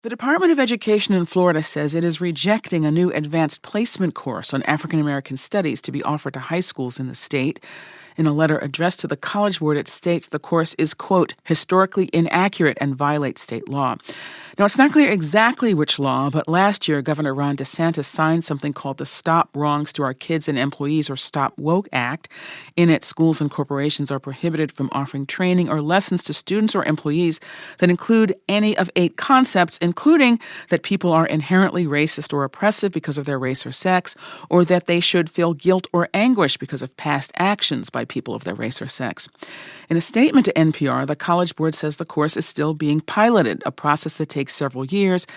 The Department of Education in Florida says it is rejecting a new advanced placement course on African American studies to be offered to high schools in the state. In a letter addressed to the College Board, it states the course is, quote, historically inaccurate and violates state law. Now, it's not clear exactly which law, but last year, Governor Ron DeSantis signed something called the Stop Wrongs to Our Kids and Employees, or Stop Woke Act. In it, schools and corporations are prohibited from offering training or lessons to students or employees that include any of 8 concepts, including that people are inherently racist or oppressive because of their race or sex, or that they should feel guilt or anguish because of past actions by people of their race or sex. In a statement to NPR, the College Board says the course is still being piloted, a process that takes several years,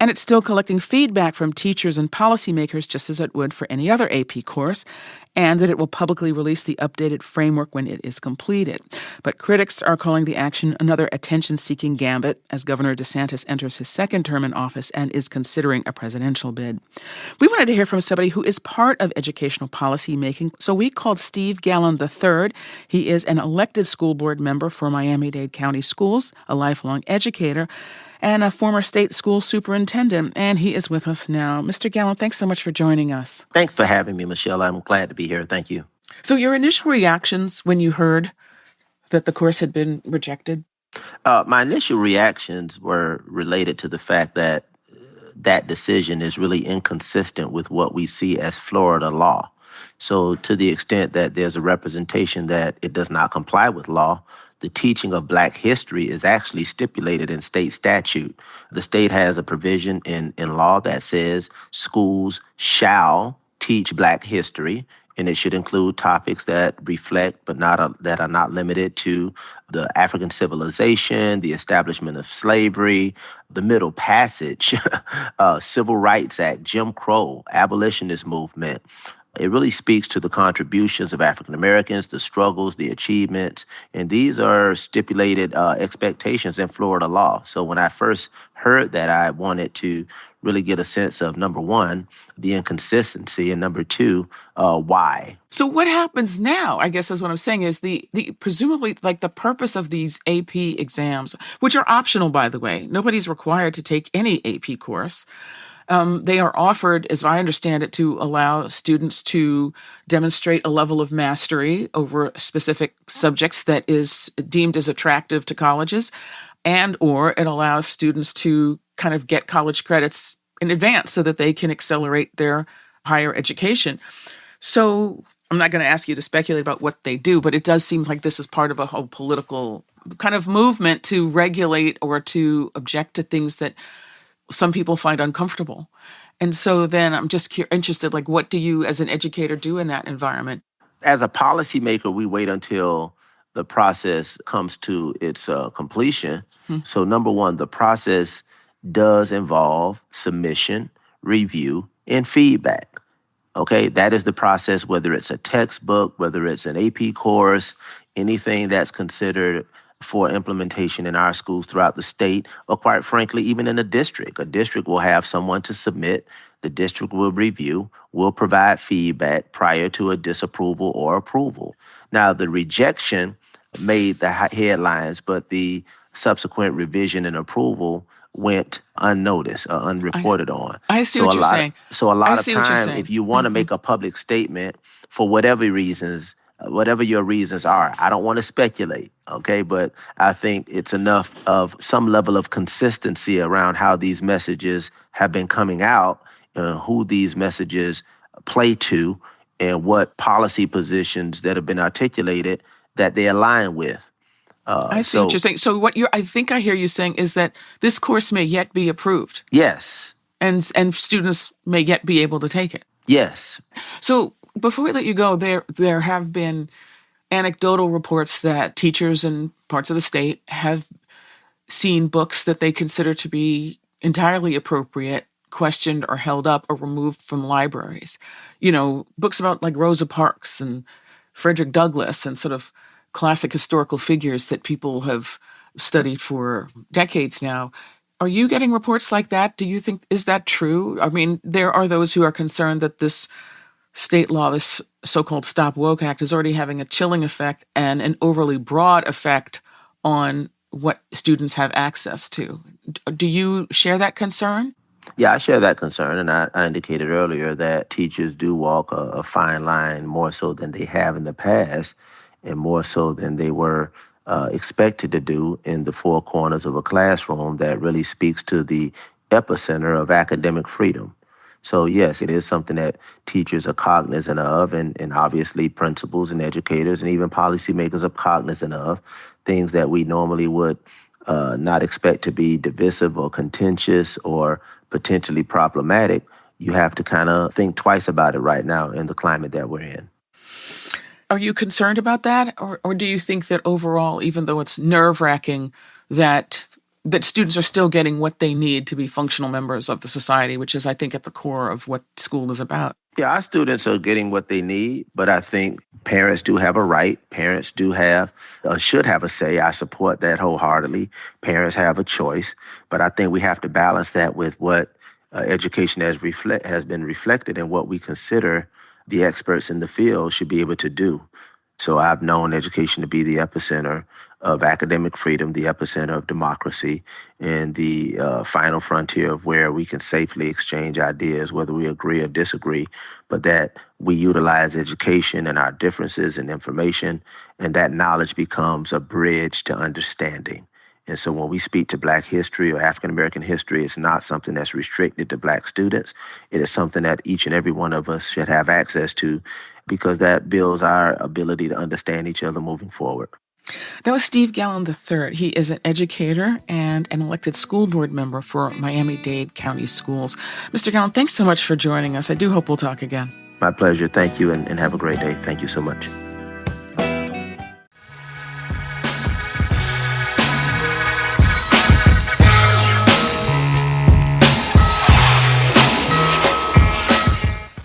and it's still collecting feedback from teachers and policymakers just as it would for any other AP course, and that it will publicly release the updated framework when it is completed. But critics are calling the action another attention-seeking gambit as Governor DeSantis enters his second term in office and is considering a presidential bid. We wanted to hear from somebody who is part of educational policy making, so we called Steve Gallon III. He is an elected school board member for Miami-Dade County Schools, a lifelong educator, and a former state school superintendent, and he is with us now. Mr. Gallon, thanks so much for joining us. Thanks for having me, Michelle. I'm glad to be here. Thank you. So your initial reactions when you heard that the course had been rejected? My initial reactions were related to the fact that that decision is really inconsistent with what we see as Florida law. So to the extent that there's a representation that it does not comply with law, the teaching of Black history is actually stipulated in state statute. The state has a provision in law that says schools shall teach Black history, and it should include topics that reflect but that are not limited to the African civilization, the establishment of slavery, the Middle Passage, Civil Rights Act, Jim Crow, abolitionist movement. It really speaks to the contributions of African Americans, the struggles, the achievements, and these are stipulated expectations in Florida law. So when I first heard that, I wanted to really get a sense of, number one, the inconsistency, and number two, why. So what happens now, I guess is what I'm saying, is the presumably like the purpose of these AP exams, which are optional, by the way. Nobody's required to take any AP course. They are offered, as I understand it, to allow students to demonstrate a level of mastery over specific subjects that is deemed as attractive to colleges, and or it allows students to kind of get college credits in advance so that they can accelerate their higher education. So I'm not going to ask you to speculate about what they do, but it does seem like this is part of a whole political kind of movement to regulate or to object to things that some people find uncomfortable. And so then I'm just interested, like, what do you as an educator do in that environment? As a policymaker, we wait until the process comes to its completion. So number one, the process does involve submission, review, and feedback. Okay, that is the process, whether it's a textbook, whether it's an AP course, anything that's considered for implementation in our schools throughout the state, or quite frankly, even in a district. A district will have someone to submit. The district will review, will provide feedback prior to a disapproval or approval. Now, the rejection made the headlines, but the subsequent revision and approval went unnoticed or unreported on. I see what you're saying. So a lot of time, if you want to make a public statement for whatever reasons, whatever your reasons are, I don't want to speculate, okay? But I think it's enough of some level of consistency around how these messages have been coming out, who these messages play to, and what policy positions that have been articulated that they align with. I see what you're saying. So I think I hear you saying is that this course may yet be approved. Yes. And students may yet be able to take it. Yes. So before we let you go, there have been anecdotal reports that teachers in parts of the state have seen books that they consider to be entirely appropriate questioned or held up or removed from libraries. You know, books about like Rosa Parks and Frederick Douglass and sort of classic historical figures that people have studied for decades now. Are you getting reports like that? Do you think, is that true? I mean, there are those who are concerned that this state law, this so-called Stop Woke Act, is already having a chilling effect and an overly broad effect on what students have access to. Do you share that concern? Yeah, I share that concern, and I indicated earlier that teachers do walk a fine line more so than they have in the past, and more so than they were expected to do in the four corners of a classroom that really speaks to the epicenter of academic freedom. So, yes, it is something that teachers are cognizant of, and obviously principals and educators and even policymakers are cognizant of, things that we normally would not expect to be divisive or contentious or potentially problematic. You have to kind of think twice about it right now in the climate that we're in. Are you concerned about that? Or do you think that overall, even though it's nerve-wracking, that students are still getting what they need to be functional members of the society, which is, I think, at the core of what school is about? Yeah, our students are getting what they need, but I think parents do have a right. Parents do have, should have a say. I support that wholeheartedly. Parents have a choice, but I think we have to balance that with what education has been reflected and what we consider the experts in the field should be able to do. So I've known education to be the epicenter of academic freedom, the epicenter of democracy, and the final frontier of where we can safely exchange ideas, whether we agree or disagree, but that we utilize education and our differences and information, and that knowledge becomes a bridge to understanding. And so when we speak to Black history or African American history, it's not something that's restricted to Black students. It is something that each and every one of us should have access to, because that builds our ability to understand each other moving forward. That was Steve Gallon III. He is an educator and an elected school board member for Miami-Dade County Schools. Mr. Gallon, thanks so much for joining us. I do hope we'll talk again. My pleasure. Thank you, and have a great day. Thank you so much.